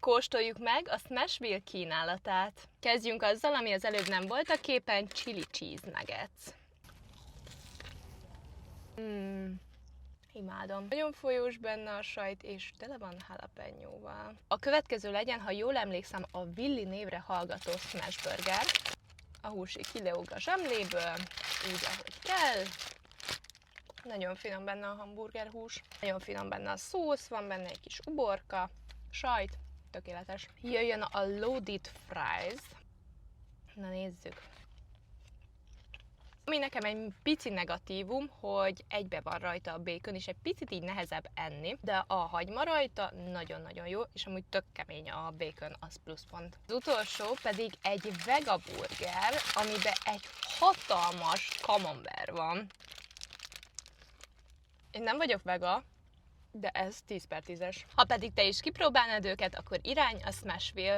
Kóstoljuk meg a Smashville kínálatát. Kezdjünk azzal, ami az előbb nem volt a képen, chili cheese nuggets. Imádom. Nagyon folyós benne a sajt, és tele van jalapeñóval. A következő legyen, ha jól emlékszem, a Willy névre hallgató smash burger. A hús kilóg a zsemléből, úgy ahogy kell. Nagyon finom benne a hamburgerhús, nagyon finom benne a szósz, van benne egy kis uborka, sajt, tökéletes. Jöjjön a loaded fries. Na nézzük. Ami nekem egy pici negatívum, hogy egybe van rajta a bacon, és egy picit így nehezebb enni, de a hagyma rajta nagyon-nagyon jó, és amúgy tök kemény a bacon, az pluszpont. Az utolsó pedig egy vegaburger, amiben egy hatalmas camembert van. Én nem vagyok vega, de ez 10/10-es. Ha pedig te is kipróbálnád őket, akkor irány a Smashville.